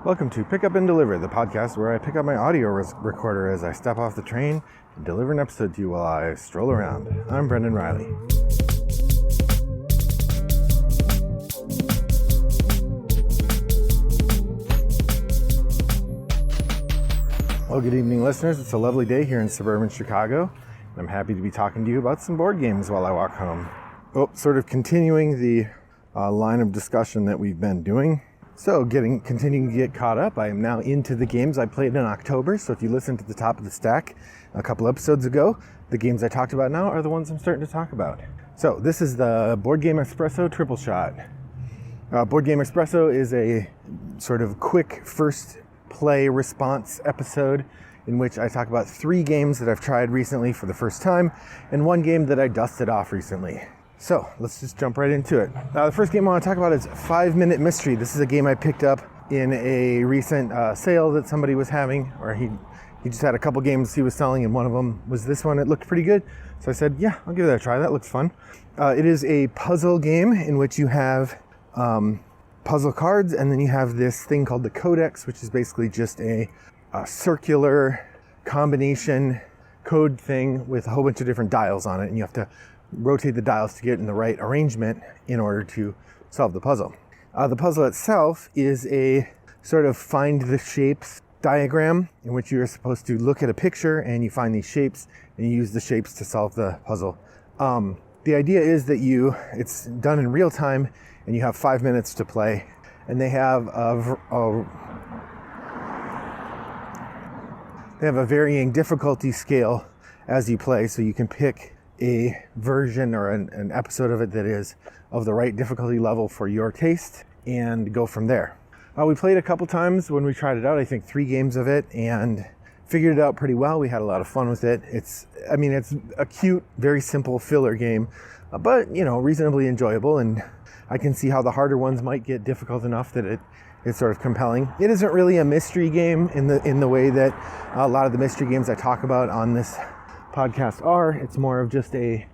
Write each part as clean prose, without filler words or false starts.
Welcome to Pick Up and Deliver, the podcast where I pick up my audio recorder as I step off the train and deliver an episode to you while I stroll around. I'm Brendan Riley. Well, good evening, listeners. It's a lovely day here in suburban Chicago. I'm happy to be talking to you about some board games while I walk home. Sort of continuing the line of discussion that we've been doing. So, continuing to get caught up, I am now into the games I played in October. So if you listen to the top of the stack a couple episodes ago, the games I talked about now are the ones I'm starting to talk about. So this is the Board Game Espresso Triple Shot. Board Game Espresso is a sort of quick first play response episode in which I talk about 3 games that I've tried recently for the first time and 1 game that I dusted off recently. So let's just jump right into it. The first game I want to talk about is 5 Minute Mystery. This is a game I picked up in a recent sale that somebody was having, or he just had a couple games he was selling, and one of them was this one. It looked pretty good, so I said, yeah, I'll give that a try. That looks fun. It is a puzzle game in which you have puzzle cards, and then you have this thing called the codex, which is basically just a circular combination code thing with a whole bunch of different dials on it, and you have to rotate the dials to get in the right arrangement in order to solve the puzzle. The puzzle itself is a sort of find the shapes diagram in which you're supposed to look at a picture and you find these shapes and you use the shapes to solve the puzzle. The idea is that it's done in real time and you have 5 minutes to play, and they have a varying difficulty scale as you play, so you can pick a version or an episode of it that is of the right difficulty level for your taste and go from there. We played a couple times when we tried it out, I think 3 games of it, and figured it out pretty well. We had a lot of fun with it. It's a cute, very simple filler game, but reasonably enjoyable, and I can see how the harder ones might get difficult enough that it's sort of compelling. It isn't really a mystery game in the way that a lot of the mystery games I talk about on this podcast are. It's more of just a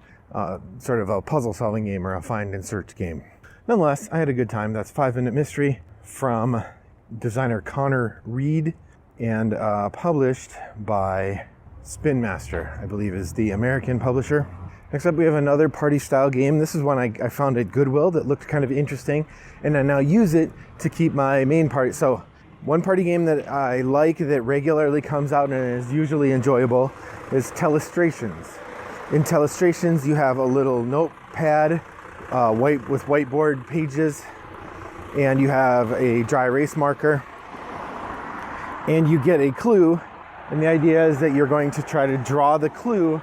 sort of a puzzle solving game or a find and search game. Nonetheless, I had a good time. That's 5 Minute Mystery from designer Connor Reed and published by Spin Master, I believe is the American publisher. Next up, we have another party style game. This is one I found at Goodwill that looked kind of interesting, and I now use it to keep my main party. So one party game that I like that regularly comes out and is usually enjoyable is Telestrations. In Telestrations, you have a little notepad with whiteboard pages, and you have a dry erase marker, and you get a clue, and the idea is that you're going to try to draw the clue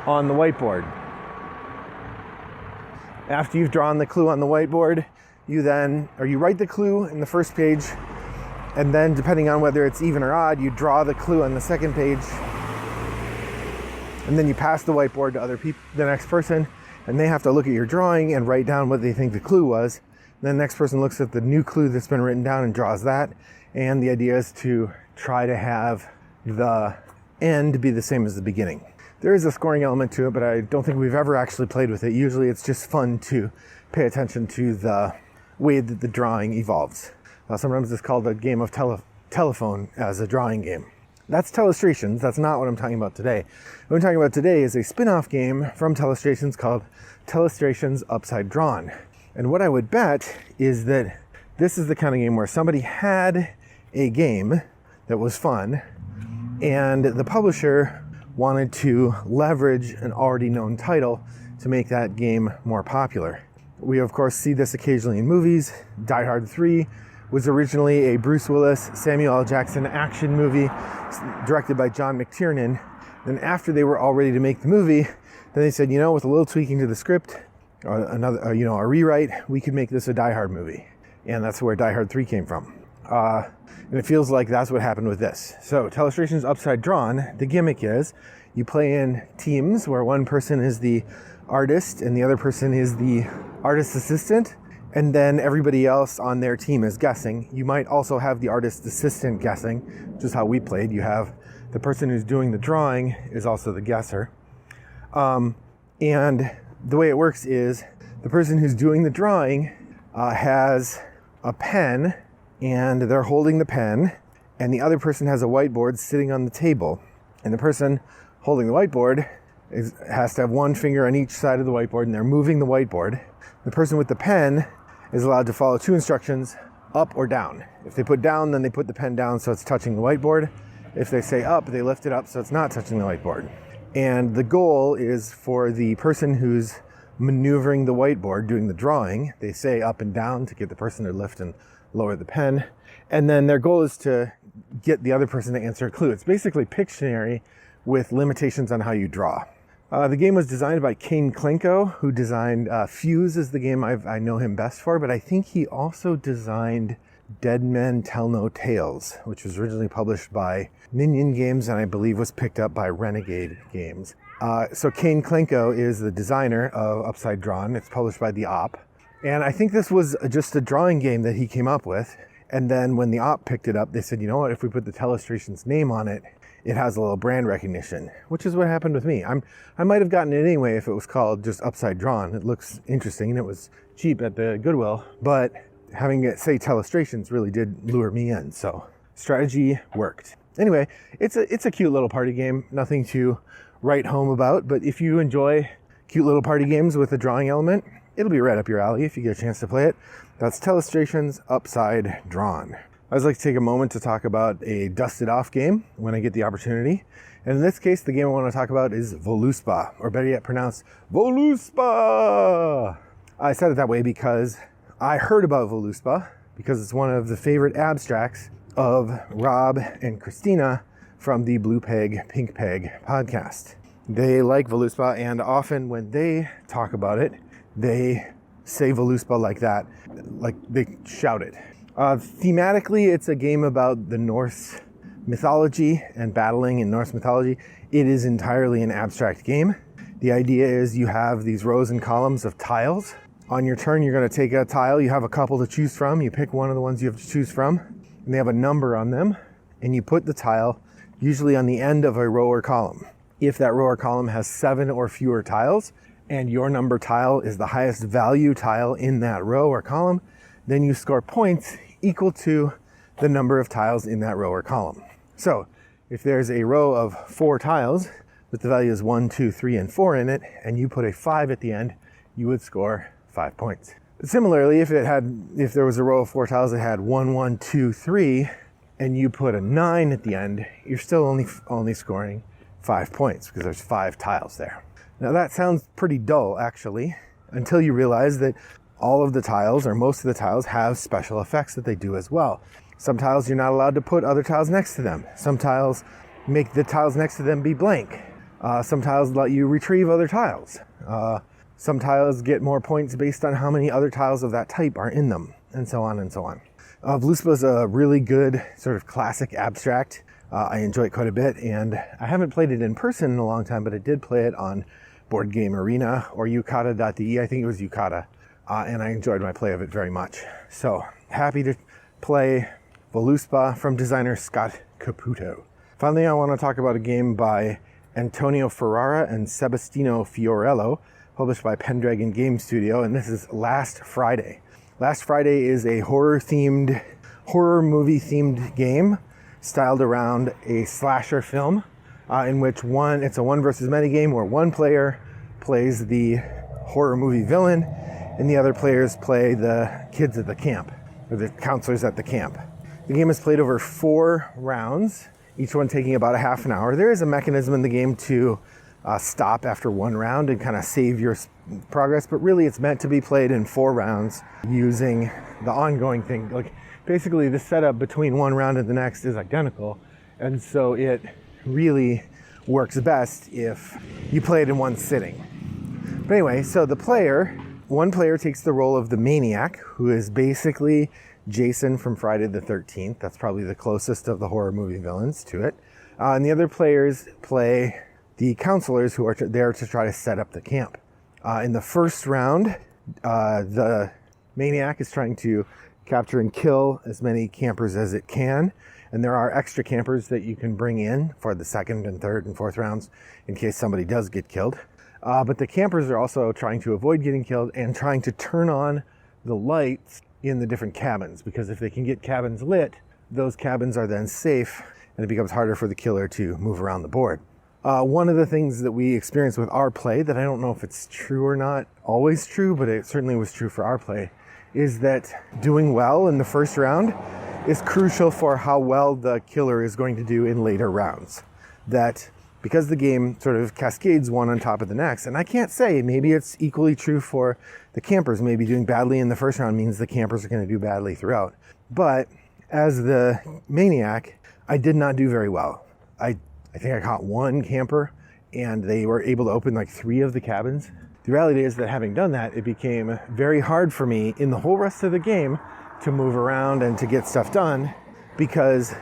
on the whiteboard. After you've drawn the clue on the whiteboard, you write the clue in the first page, and then depending on whether it's even or odd, you draw the clue on the second page, and then you pass the whiteboard to the next person, and they have to look at your drawing and write down what they think the clue was. Then the next person looks at the new clue that's been written down and draws that, and the idea is to try to have the end be the same as the beginning. There is a scoring element to it, but I don't think we've ever actually played with it. Usually it's just fun to pay attention to the way that the drawing evolves. Sometimes it's called a game of telephone as a drawing game. That's Telestrations. That's not what I'm talking about today. What I'm talking about today is a spin-off game from Telestrations called Telestrations Upside Drawn. And what I would bet is that this is the kind of game where somebody had a game that was fun, and the publisher wanted to leverage an already known title to make that game more popular. We, of course, see this occasionally in movies. Die Hard 3 was originally a Bruce Willis, Samuel L. Jackson action movie directed by John McTiernan. Then after they were all ready to make the movie, then they said, with a little tweaking to the script, or a rewrite, we could make this a Die Hard movie. And that's where Die Hard 3 came from. And it feels like that's what happened with this. So Telestrations Upside Drawn, the gimmick is you play in teams where one person is the artist and the other person is the artist assistant, and then everybody else on their team is guessing. You might also have the artist assistant guessing, which is how we played. You have the person who's doing the drawing is also the guesser. And the way it works is the person who's doing the drawing has a pen and they're holding the pen, and the other person has a whiteboard sitting on the table. And the person holding the whiteboard has to have one finger on each side of the whiteboard, and they're moving the whiteboard. The person with the pen is allowed to follow 2 instructions, up or down. If they put down, then they put the pen down so it's touching the whiteboard. If they say up, they lift it up so it's not touching the whiteboard. And the goal is for the person who's maneuvering the whiteboard, doing the drawing, they say up and down to get the person to lift and lower the pen. And then their goal is to get the other person to answer a clue. It's basically Pictionary with limitations on how you draw. The game was designed by Kane Klenko, who designed Fuse is the game I know him best for, but I think he also designed Dead Men Tell No Tales, which was originally published by Minion Games and I believe was picked up by Renegade Games. So Kane Klenko is the designer of Upside Drawn. It's published by the Op. And I think this was just a drawing game that he came up with. And then when the Op picked it up, they said, you know what, if we put the Telestrations name on it, it has a little brand recognition, which is what happened with me. I might have gotten it anyway if it was called just Upside Drawn. It looks interesting and it was cheap at the Goodwill, but having it say Telestrations really did lure me in. So strategy worked. Anyway, it's a cute little party game, nothing to write home about, but if you enjoy cute little party games with a drawing element, it'll be right up your alley if you get a chance to play it. That's Telestrations Upside Drawn. I always like to take a moment to talk about a dusted off game when I get the opportunity. And in this case, the game I want to talk about is voluspa, or better yet pronounced voluspa. I said it that way because I heard about voluspa because it's one of the favorite abstracts of Rob and Christina from the Blue Peg, Pink Peg podcast. They like voluspa, and often when they talk about it, they say voluspa like that, like they shout it. Thematically, it's a game about the Norse mythology and battling in Norse mythology. It is entirely an abstract game. The idea is you have these rows and columns of tiles. On your turn, you're going to take a tile. You have a couple to choose from. You pick one of the ones you have to choose from, and they have a number on them, and you put the tile usually on the end of a row or column. If that row or column has 7 or fewer tiles, and your number tile is the highest value tile in that row or column, then you score points equal to the number of tiles in that row or column. So if there's a row of 4 tiles with the values 1, 2, 3, and 4 in it, and you put a 5 at the end, you would score 5 points. Similarly, if there was a row of 4 tiles that had 1, 1, 2, 3, and you put a 9 at the end, you're still only scoring 5 points because there's 5 tiles there. Now that sounds pretty dull actually, until you realize that all of the tiles, or most of the tiles, have special effects that they do as well. Some tiles you're not allowed to put other tiles next to them. Some tiles make the tiles next to them be blank. Some tiles let you retrieve other tiles. Some tiles get more points based on how many other tiles of that type are in them, and so on and so on. Voluspa is a really good sort of classic abstract. I enjoy it quite a bit, and I haven't played it in person in a long time, but I did play it on Board Game Arena or Yucata.de. I think it was Yucata. And I enjoyed my play of it very much. So happy to play voluspa from designer Scott Caputo. Finally, I want to talk about a game by Antonio Ferrara and Sebastiano Fiorello, published by Pendragon Game Studio, and this is Last Friday. Last Friday is a horror movie themed game styled around a slasher film in which it's a 1 versus many game where one player plays the horror movie villain and the other players play the kids at the camp, or the counselors at the camp. The game is played over 4 rounds, each one taking about a half an hour. There is a mechanism in the game to stop after 1 round and kind of save your progress, but really it's meant to be played in 4 rounds using the ongoing thing. Like basically the setup between 1 round and the next is identical, and so it really works best if you play it in one sitting. But anyway, so one player takes the role of the maniac, who is basically Jason from Friday the 13th. That's probably the closest of the horror movie villains to it. And the other players play the counselors who are there to try to set up the camp. In the first round, the maniac is trying to capture and kill as many campers as it can. And there are extra campers that you can bring in for the second and third and fourth rounds in case somebody does get killed. But the campers are also trying to avoid getting killed and trying to turn on the lights in the different cabins, because if they can get cabins lit, those cabins are then safe and it becomes harder for the killer to move around the board. One of the things that we experienced with our play, that I don't know if it's true or not, always true, but it certainly was true for our play, is that doing well in the first round is crucial for how well the killer is going to do in later rounds. That because the game sort of cascades one on top of the next, and I can't say, maybe it's equally true for the campers. Maybe doing badly in the first round means the campers are going to do badly throughout. But as the maniac, I did not do very well. I think I caught one camper and they were able to open like 3 of the cabins. The reality is that having done that, it became very hard for me in the whole rest of the game to move around and to get stuff done, because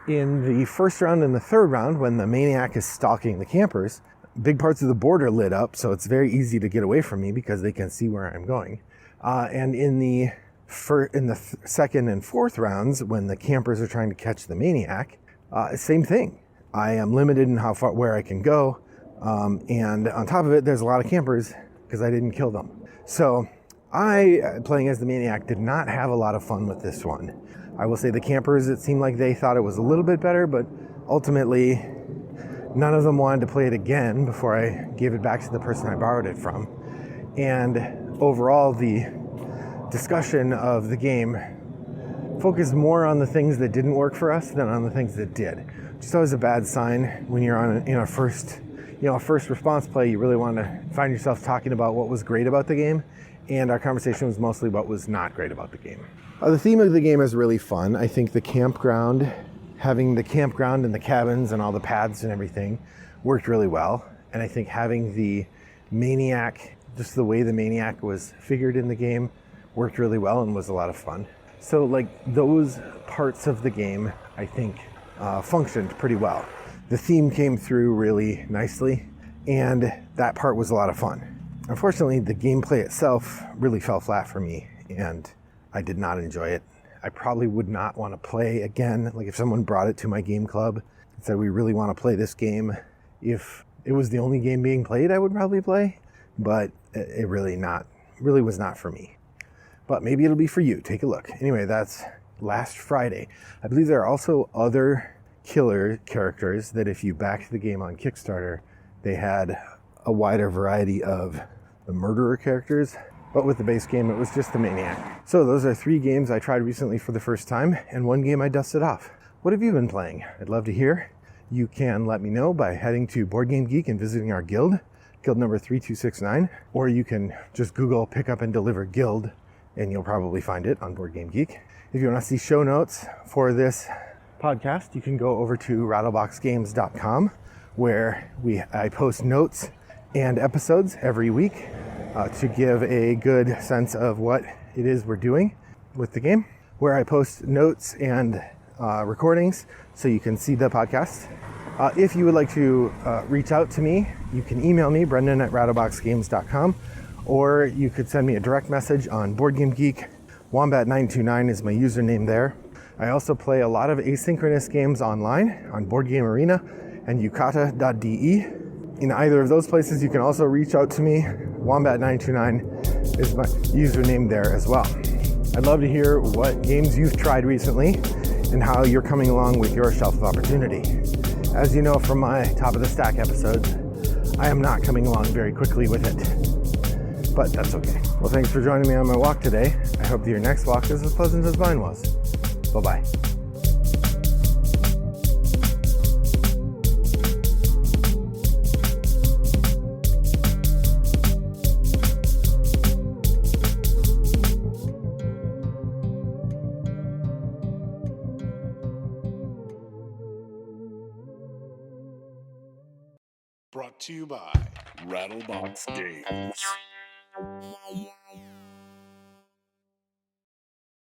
in the first round and the third round, when the maniac is stalking the campers, big parts of the board are lit up, so it's very easy to get away from me because they can see where I'm going. And in the second and fourth rounds, when the campers are trying to catch the maniac, same thing. I am limited in how far where I can go, and on top of it, there's a lot of campers because I didn't kill them. So I, playing as the maniac, did not have a lot of fun with this one. I will say the campers, it seemed like they thought it was a little bit better, but ultimately none of them wanted to play it again before I gave it back to the person I borrowed it from. And overall, the discussion of the game focused more on the things that didn't work for us than on the things that did. Just always a bad sign when you're on a first response play. You really want to find yourself talking about what was great about the game, and our conversation was mostly what was not great about the game. The theme of the game is really fun. I think the campground, having the campground and the cabins and all the paths and everything worked really well. And I think having the maniac, just the way the maniac was figured in the game, worked really well and was a lot of fun. So like those parts of the game, I think, functioned pretty well. The theme came through really nicely, and that part was a lot of fun. Unfortunately, the gameplay itself really fell flat for me, and I did not enjoy it. I probably would not want to play again. Like if someone brought it to my game club and said, we really want to play this game, if it was the only game being played, I would probably play, but it really was not for me. But maybe it'll be for you. Take a look. Anyway, that's last Friday. I believe there are also other killer characters that if you backed the game on Kickstarter, they had a wider variety of the murderer characters, but with the base game, it was just the maniac. So those are 3 games I tried recently for the first time, and 1 game I dusted off. What have you been playing? I'd love to hear. You can let me know by heading to Board Game Geek and visiting our guild number 3269, or you can just Google Pick Up and Deliver Guild, and you'll probably find it on Board Game Geek. If you want to see show notes for this podcast, you can go over to rattleboxgames.com, where I post notes and episodes every week to give a good sense of what it is we're doing with the game, where I post notes and recordings so you can see the podcast. If you would like to reach out to me, you can email me, brendan@rattleboxgames.com, or you could send me a direct message on Board Game Geek. Wombat929 is my username there. I also play a lot of asynchronous games online on Board Game Arena and yukata.de. In either of those places, you can also reach out to me. Wombat929 is my username there as well. I'd love to hear what games you've tried recently and how you're coming along with your shelf of opportunity. As you know from my top of the stack episodes, I am not coming along very quickly with it, but that's okay. Well, thanks for joining me on my walk today. I hope that your next walk is as pleasant as mine was. Bye-bye. Brought to you by Rattlebox Games.